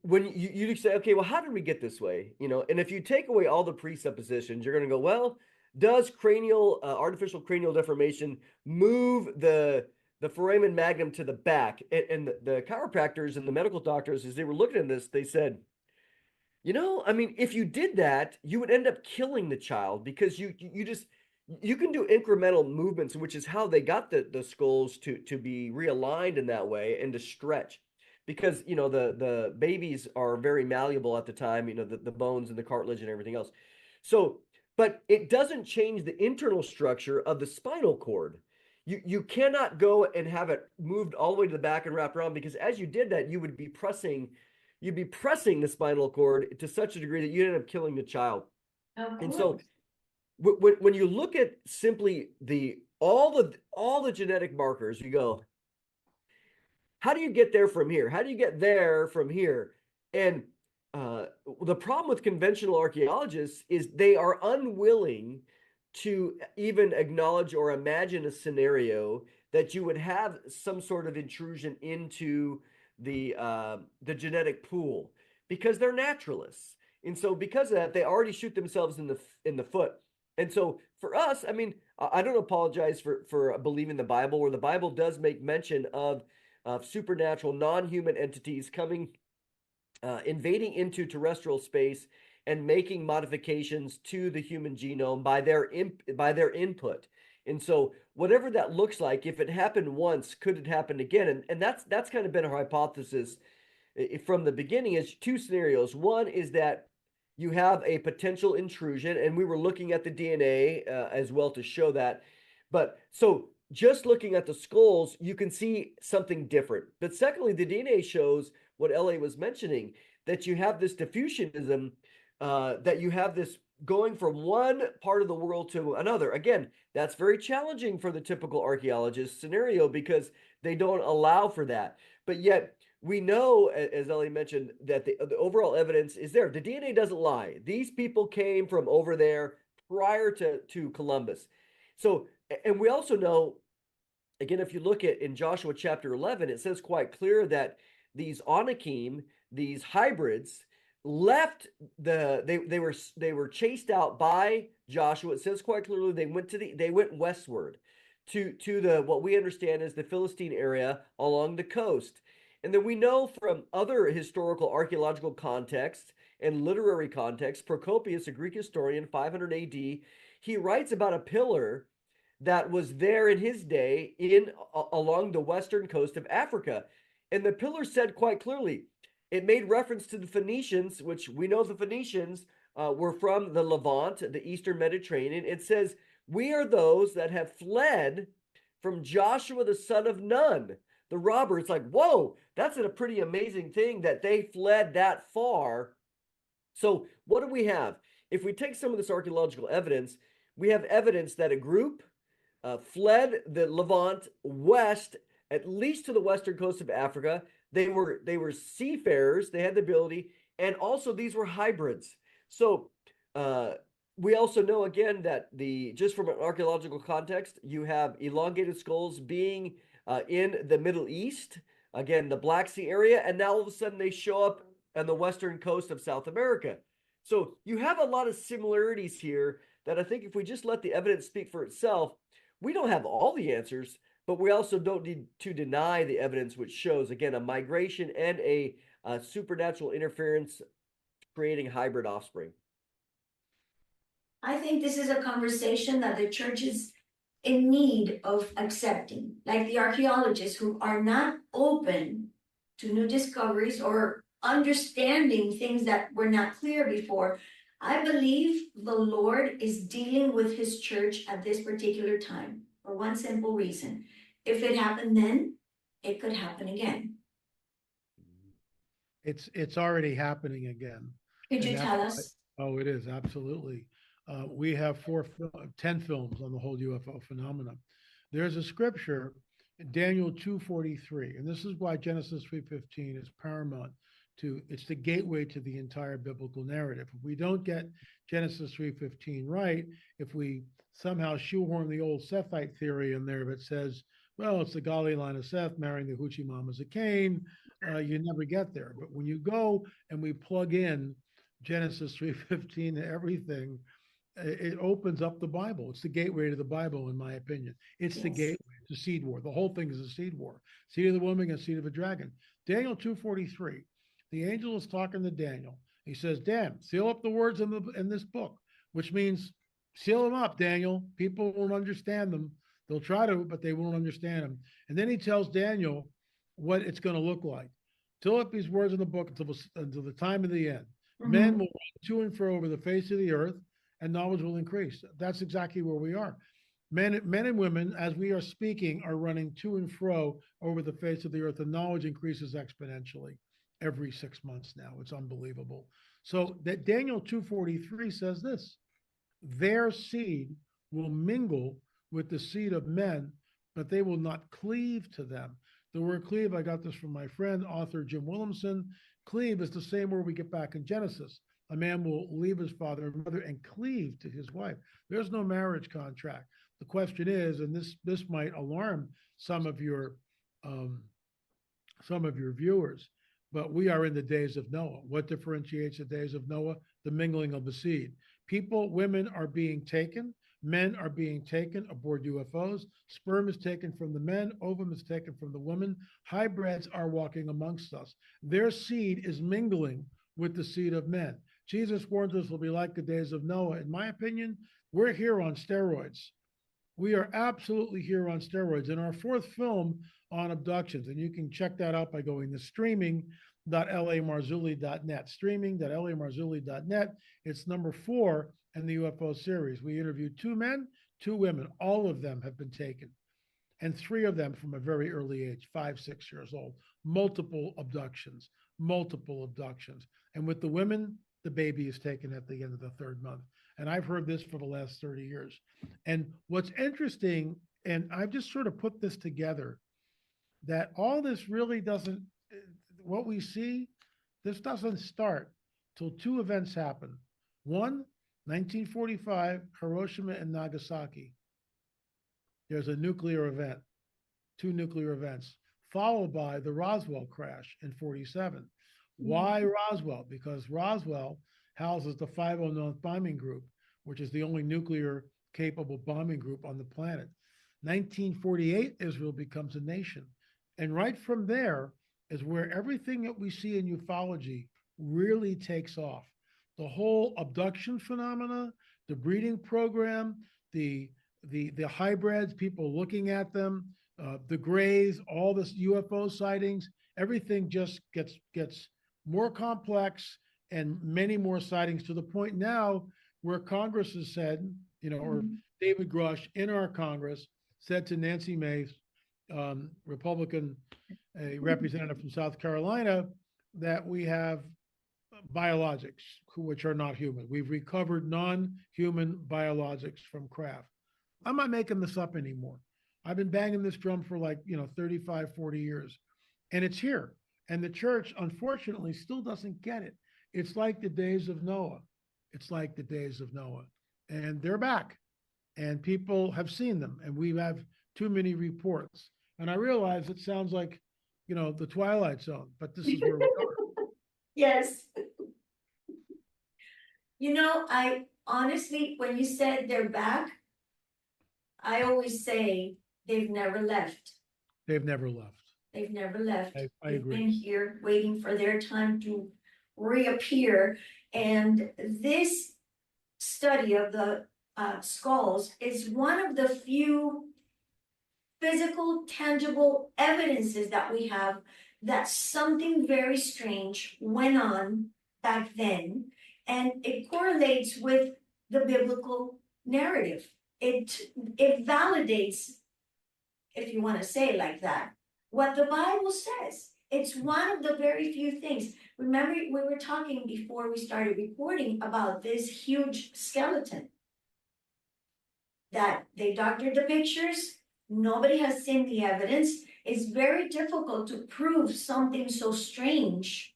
when you say, okay, well, how did we get this way? And if you take away all the presuppositions, you're going to go, well, does artificial cranial deformation move the foramen magnum to the back? And the chiropractors and the medical doctors, as they were looking at this, they said, I mean, if you did that, you would end up killing the child because you can do incremental movements, which is how they got the skulls to be realigned in that way and to stretch. Because, the babies are very malleable at the time, the bones and the cartilage and everything else. So, but it doesn't change the internal structure of the spinal cord. You cannot go and have it moved all the way to the back and wrapped around, because as you did that, you'd be pressing the spinal cord to such a degree that you end up killing the child. And so when you look at simply all the genetic markers, you go, how do you get there from here? How do you get there from here? And the problem with conventional archaeologists is they are unwilling to even acknowledge or imagine a scenario that you would have some sort of intrusion into the genetic pool, because they're naturalists. And so because of that, they already shoot themselves in the foot. And so for us, I mean, I don't apologize for believing the Bible, where the Bible does make mention of supernatural non-human entities coming, invading into terrestrial space and making modifications to the human genome by their input. And so whatever that looks like, if it happened once, could it happen again? And that's kind of been our hypothesis from the beginning, is two scenarios. One is that you have a potential intrusion, and we were looking at the DNA as well to show that. But so just looking at the skulls, you can see something different. But secondly, the DNA shows what L.A. was mentioning, that you have this diffusionism, that you have this going from one part of the world to another. Again, that's very challenging for the typical archaeologist scenario because they don't allow for that. But yet, we know, as Ellie mentioned, that the overall evidence is there. The DNA doesn't lie. These people came from over there prior to Columbus. So, and we also know, again, if you look at in Joshua chapter 11, it says quite clear that these Anakim, these hybrids, left they were chased out by Joshua. It says quite clearly they went westward to the what we understand as the Philistine area along the coast. And then we know from other historical archaeological contexts and literary contexts, Procopius, a Greek historian, 500 AD, he writes about a pillar that was there in his day along the western coast of Africa. And the pillar said quite clearly, it made reference to the Phoenicians, which we know the Phoenicians were from the Levant, the Eastern Mediterranean. It says, we are those that have fled from Joshua the son of Nun, the robber. It's like, whoa, that's a pretty amazing thing that they fled that far. So what do we have? If we take some of this archaeological evidence, we have evidence that a group fled the Levant west, at least to the western coast of Africa. They were seafarers. They had the ability, and also these were hybrids. So we also know again that just from an archaeological context, you have elongated skulls being in the Middle East, again the Black Sea area, and now all of a sudden they show up on the western coast of South America. So you have a lot of similarities here that I think if we just let the evidence speak for itself, we don't have all the answers, but we also don't need to deny the evidence which shows, again, a migration and a supernatural interference creating hybrid offspring. I think this is a conversation that the church is in need of accepting, like the archaeologists who are not open to new discoveries or understanding things that were not clear before. I believe the Lord is dealing with his church at this particular time for one simple reason. If it happened then, it could happen again. It's already happening again. Could you And tell us? Oh, it is, absolutely. We have 10 films on the whole UFO phenomenon. There's a scripture, Daniel 2:43, and this is why Genesis 3:15 is paramount it's the gateway to the entire biblical narrative. If we don't get Genesis 3:15 right, if we somehow shoehorn the old Sethite theory in there that says, well, it's the Gali line of Seth marrying the hoochie mamas of Cain, you never get there. But when you go and we plug in Genesis 3:15 to everything, it opens up the Bible. It's the gateway to the Bible, in my opinion. It's the gateway. It's a seed war. The whole thing is a seed war. Seed of the woman and seed of a dragon. Daniel 2:43. The angel is talking to Daniel. He says, Dan, seal up the words in this book, which means seal them up, Daniel. People won't understand them. They'll try to, but they won't understand them. And then he tells Daniel what it's going to look like. Seal up these words in the book until the time of the end. Mm-hmm. Men will run to and fro over the face of the earth, and knowledge will increase. That's exactly where we are. Men and women, as we are speaking, are running to and fro over the face of the earth, and knowledge increases exponentially every 6 months now. It's unbelievable. So that Daniel 2:43 says this, their seed will mingle with the seed of men, but they will not cleave to them. The word cleave, I got this from my friend, author Jim Williamson. Cleave is the same word we get back in Genesis. A man will leave his father and mother and cleave to his wife. There's no marriage contract. The question is, and this might alarm some of your viewers, but we are in the days of Noah. What differentiates the days of Noah? The mingling of the seed. Women are being taken. Men are being taken aboard UFOs. Sperm is taken from the men. Ovum is taken from the woman. Hybrids are walking amongst us. Their seed is mingling with the seed of men. Jesus warns us will be like the days of Noah. In my opinion, we're here on steroids. We are absolutely here on steroids. In our fourth film on abductions, and you can check that out by going to streaming, streaming.lamarzulli.net, streaming.lamarzulli.net. It's number 4 in the UFO series. We interviewed 2 men, 2 women. All of them have been taken, and 3 of them from a very early age, 5, 6 years old. Multiple abductions. And with the women, the baby is taken at the end of the 3rd month. And I've heard this for the last 30 years. And what's interesting, and I've just sort of put this together, that all this really doesn't, what we see, this doesn't start till 2 events happen. One, 1945, Hiroshima and Nagasaki. There's a nuclear event, 2 nuclear events, followed by the Roswell crash in 47. Why Roswell? Because Roswell houses the 509th Bombing Group, which is the only nuclear capable bombing group on the planet. 1948, Israel becomes a nation. And right from there is where everything that we see in ufology really takes off. The whole abduction phenomena, the breeding program, the hybrids, people looking at them, the grays, all this UFO sightings, everything just gets more complex and many more sightings, to the point now where Congress has said, or David Grush in our Congress said to Nancy Mace, Republican, a representative from South Carolina, that we have biologics, which are not human. We've recovered non-human biologics from craft. I'm not making this up anymore. I've been banging this drum for 35, 40 years, and it's here. And the church, unfortunately, still doesn't get it. It's like the days of Noah. And they're back, and people have seen them, and we have too many reports. And I realize it sounds like, the Twilight Zone, but this is where we are. Yes. I honestly, when you said they're back, I always say they've never left. They've never left. They've never left. I They've agree. been here waiting for their time to reappear. And this study of the skulls is one of the few physical, tangible evidences that we have that something very strange went on back then. And it correlates with the biblical narrative. It validates, if you want to say it like that, what the Bible says. It's one of the very few things. Remember, we were talking before we started recording about this huge skeleton that they doctored the pictures. Nobody has seen the evidence. It's very difficult to prove something so strange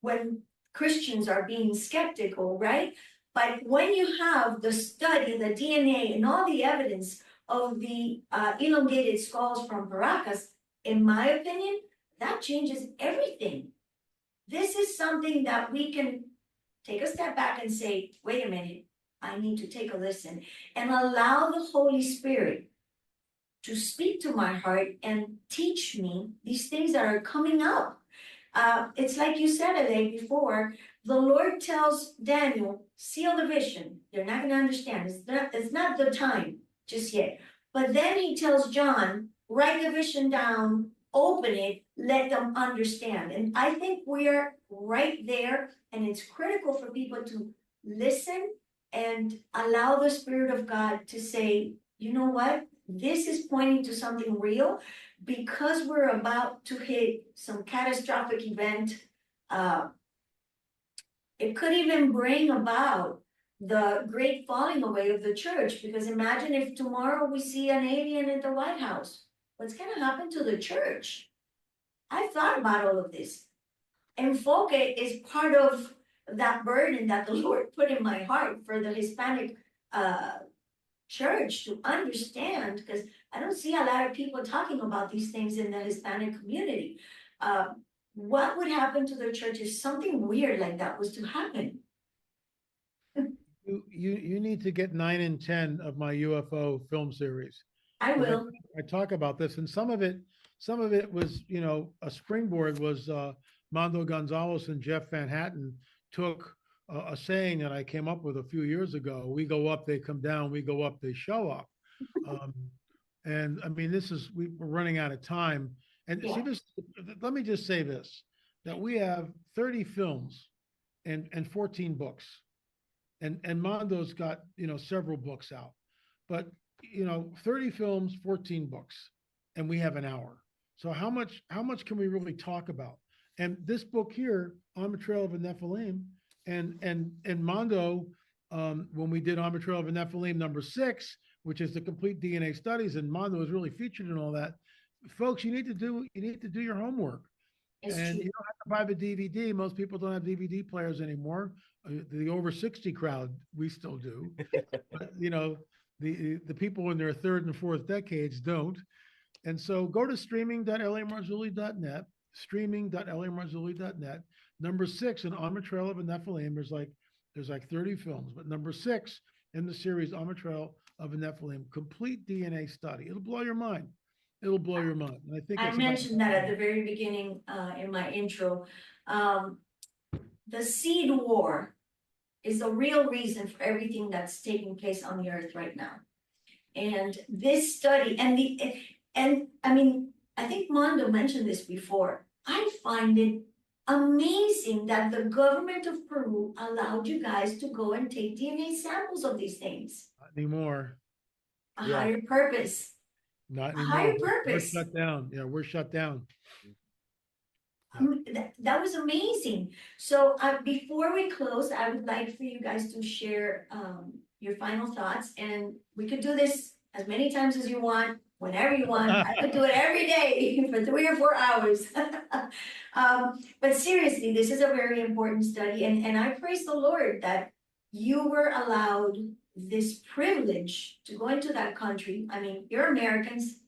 when Christians are being skeptical, right? But when you have the study, the DNA, and all the evidence of the elongated skulls from Paracas, in my opinion, that changes everything. This is something that we can take a step back and say, wait a minute, I need to take a listen and allow the Holy Spirit to speak to my heart and teach me these things that are coming up. It's like you said, L.A., before, the Lord tells Daniel, seal the vision. They're not going to understand. It's not the time just yet. But then he tells John, write the vision down, open it, let them understand. And I think we're right there, and it's critical for people to listen and allow the Spirit of God to say, you know what? This is pointing to something real, because we're about to hit some catastrophic event. It could even bring about the great falling away of the church, because imagine if tomorrow we see an alien at the White House. What's going to happen to the church? I thought about all of this. Enfoque is part of that burden that the Lord put in my heart for the Hispanic church to understand, because I don't see a lot of people talking about these things in the Hispanic community. What would happen to the church if something weird like that was to happen? You need to get 9 and 10 of my UFO film series. I will. I talk about this, and some of it was, a springboard was Mondo Gonzales and Jeff Van Hatten took a saying that I came up with a few years ago. We go up, they come down. We go up, they show up. And I mean, we're running out of time. And Yeah. see this, let me just say this, that we have 30 films and 14 books. And Mondo's got, several books out. But, 30 films, 14 books, and we have an hour. So how much can we really talk about? And this book here, On the Trail of a Nephilim, and Mondo, when we did On the Trail of a Nephilim #6, which is the complete DNA studies, and Mondo is really featured in all that. Folks, you need to do your homework. It's And true. you don't have to buy the DVD. Most people don't have DVD players anymore. The over 60 crowd, we still do. But, the people in their third and fourth decades don't. And so go to streaming.lamarzulli.net, streaming.lamarzulli.net. #6, and On the Trail of a Nephilim, there's like 30 films, but #6 in the series On the Trail of a Nephilim, complete DNA study. It'll blow your mind. It'll blow your mind. And I think I it's mentioned that at the very beginning, in my intro. The seed war is the real reason for everything that's taking place on the earth right now. And this study and I mean, I think Mondo mentioned this before. I find it amazing that the government of Peru allowed you guys to go and take DNA samples of these things. not anymore. A Yeah. higher purpose. Not A anymore. higher We're purpose. shut down. Yeah, we're shut down. That was amazing. So before we close, I would like for you guys to share your final thoughts, and we could do this as many times as you want, whenever you want. I could do it every day for 3 or 4 hours. But seriously, this is a very important study, and I praise the Lord that you were allowed this privilege to go into that country. I mean, you're Americans,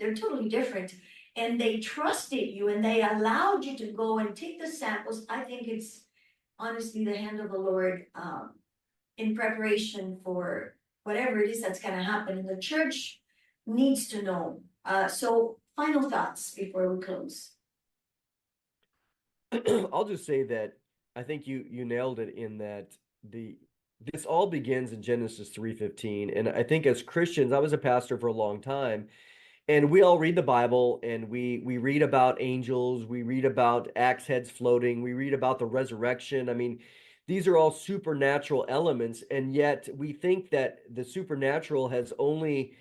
they're totally different. And they trusted you and they allowed you to go and take the samples. I think it's honestly the hand of the Lord in preparation for whatever it is that's gonna happen. And the church needs to know. So final thoughts before we close. I'll just say that I think you nailed it in that this all begins in Genesis 3:15. And I think as Christians, I was a pastor for a long time, and we all read the Bible, and we read about angels, we read about axe heads floating, we read about the resurrection. I mean, these are all supernatural elements, and yet we think that the supernatural is only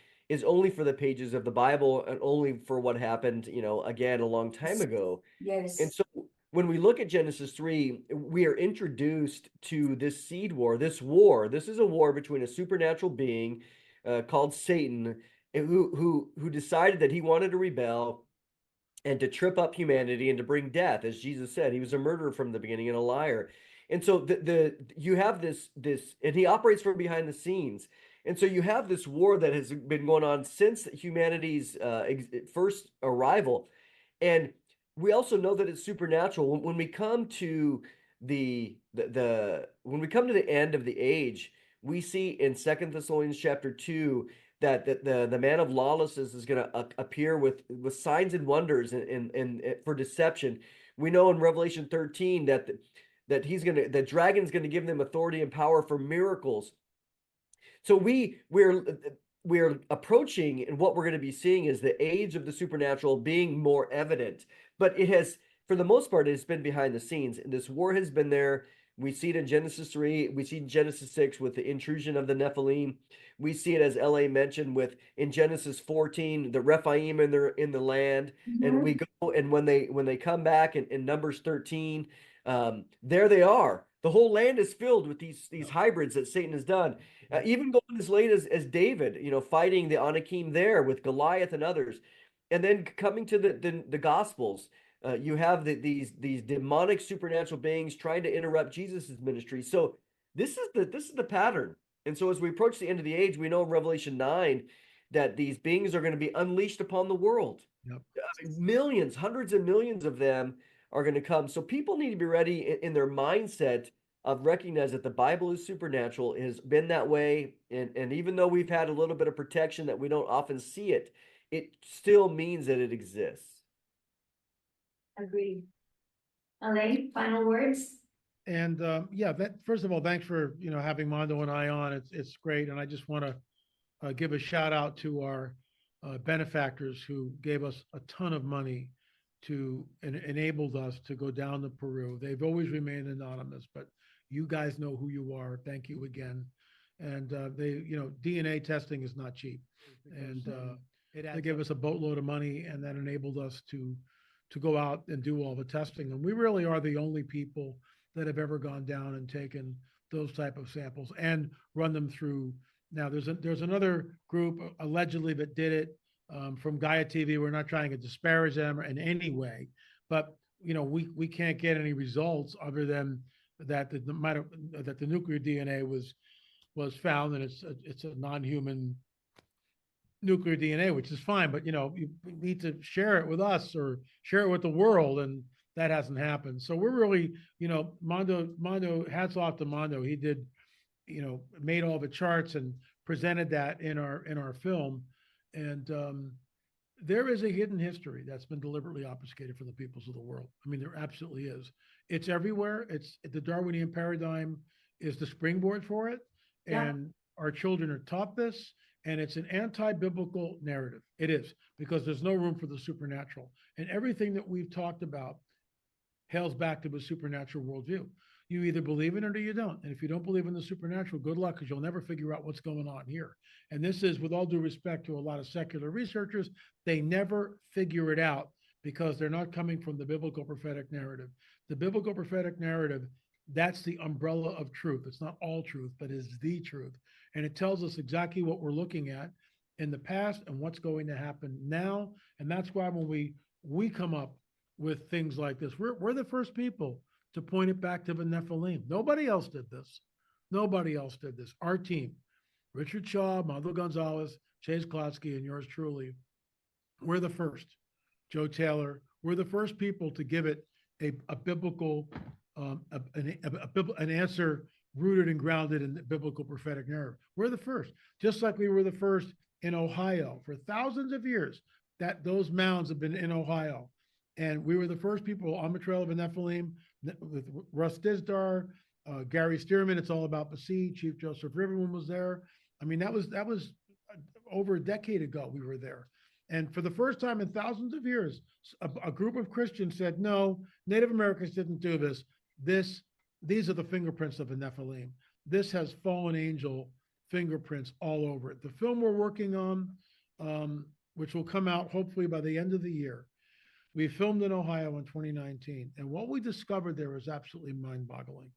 for the pages of the Bible and only for what happened, again, a long time ago. Yes. And so when we look at Genesis 3, we are introduced to this seed war, this war. This is a war between a supernatural being called Satan, who decided that he wanted to rebel and to trip up humanity and to bring death. As Jesus said, he was a murderer from the beginning and a liar. And so you have this, and he operates from behind the scenes. And so you have this war that has been going on since humanity's first arrival. And we also know that it's supernatural. When we come to when we come to the end of the age, we see in 2 Thessalonians chapter 2 that the man of lawlessness is going to appear with signs and wonders and for deception. We know in Revelation 13 that the dragon's going to give them authority and power for miracles. So we're approaching, and what we're going to be seeing is the age of the supernatural being more evident. But it has, for the most part, it's been behind the scenes. And this war has been there. We see it in Genesis 3. We see in Genesis 6 with the intrusion of the Nephilim. We see it, as L.A. mentioned, in Genesis 14, the Rephaim in the land. And we go, and when they come back in Numbers 13, there they are. The whole land is filled with these hybrids that Satan has done. Even going as late as David, fighting the Anakim there with Goliath and others. And then coming to the Gospels, you have these demonic supernatural beings trying to interrupt Jesus's ministry. So this is the pattern. And so as we approach the end of the age, we know in Revelation 9 that these beings are going to be unleashed upon the world. Yep. Millions, hundreds of millions of them are going to come. So people need to be ready in their mindset of recognize that the Bible is supernatural. It has been that way. And even though we've had a little bit of protection that we don't often see it, it still means that it exists. Agreed. Elaine, final words? And first of all, thanks for having Mondo and I on. It's great, and I just want to give a shout out to our benefactors who gave us a ton of money to enabled us to go down to Peru. They've always remained anonymous, but you guys know who you are. Thank you again. And DNA testing is not cheap, and they gave us a boatload of money, and that enabled us to go out and do all the testing. And we really are the only people that have ever gone down and taken those type of samples and run them through. Now, there's another group allegedly that did it from Gaia TV. We're not trying to disparage them in any way, but we can't get any results other than that the nuclear DNA was found, and it's a non-human nuclear DNA, which is fine, but you need to share it with us or share it with the world, and that hasn't happened. So we're really, Mondo, hats off to Mondo. He did, made all the charts and presented that in our film. And there is a hidden history that's been deliberately obfuscated for the peoples of the world. I mean, there absolutely is. It's everywhere. It's the Darwinian paradigm is the springboard for it. Yeah. And our children are taught this, and it's an anti-biblical narrative. It is, because there's no room for the supernatural. And everything that we've talked about hails back to a supernatural worldview. You either believe in it or you don't. And if you don't believe in the supernatural, good luck, because you'll never figure out what's going on here. And this is, with all due respect to a lot of secular researchers, they never figure it out because they're not coming from the biblical prophetic narrative. The biblical prophetic narrative, that's the umbrella of truth. It's not all truth, but is the truth. And it tells us exactly what we're looking at in the past and what's going to happen now. And that's why when we come up with things like this, we're the first people to point it back to the Nephilim. Nobody else did this. Nobody else did this. Our team, Richard Shaw, Mondo Gonzales, Chase Klodsky, and yours truly, we're the first. Joe Taylor, we're the first people to give it a biblical, an answer rooted and grounded in the biblical prophetic narrative. We're the first, just like we were the first in Ohio for thousands of years. That those mounds have been in Ohio, and we were the first people on the trail of the Nephilim with Russ Dizdar, Gary Stearman. It's all about the sea. Chief Joseph Riverman was there. I mean, that was over a decade ago. We were there, and for the first time in thousands of years, a group of Christians said, "No, Native Americans didn't do this. These are the fingerprints of the Nephilim. This has fallen angel fingerprints all over it." The film we're working on, which will come out hopefully by the end of the year, we filmed in Ohio in 2019. And what we discovered there is absolutely mind-boggling.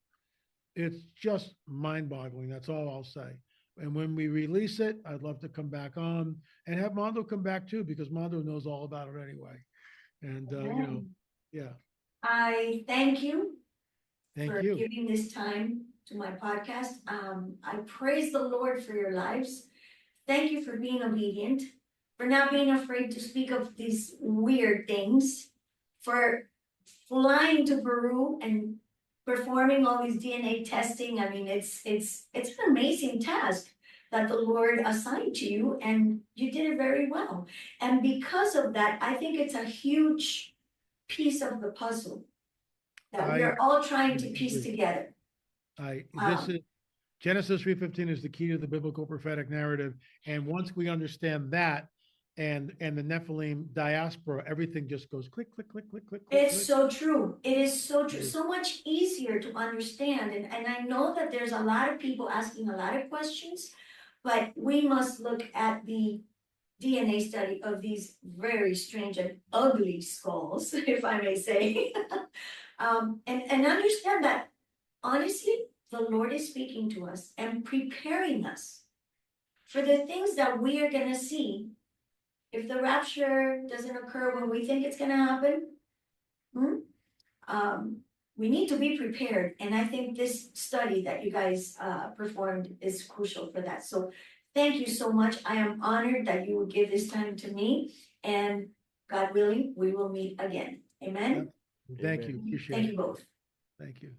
It's just mind-boggling. That's all I'll say. And when we release it, I'd love to come back on and have Mondo come back too, because Mondo knows all about it anyway. And, yeah. I thank you for you. giving this time to my podcast. I praise the Lord for your lives. Thank you for being obedient, for not being afraid to speak of these weird things, for flying to Peru and performing all these DNA testing. I mean, it's an amazing task that the Lord assigned to you, and you did it very well. And because of that, I think it's a huge piece of the puzzle that we are all trying to piece together. This is Genesis 3:15 is the key to the biblical prophetic narrative. And once we understand that, and the Nephilim diaspora, everything just goes click, click, click, click, click. It's click. so true. It is so true. So much easier to understand. And I know that there's a lot of people asking a lot of questions, but we must look at the DNA study of these very strange and ugly skulls, if I may say. And understand that, honestly, the Lord is speaking to us and preparing us for the things that we are going to see if the rapture doesn't occur when we think it's going to happen. We need to be prepared. And I think this study that you guys performed is crucial for that. So thank you so much. I am honored that you would give this time to me, and God willing, we will meet again. Amen. Thank you. Appreciate it. Thank you both. Thank you.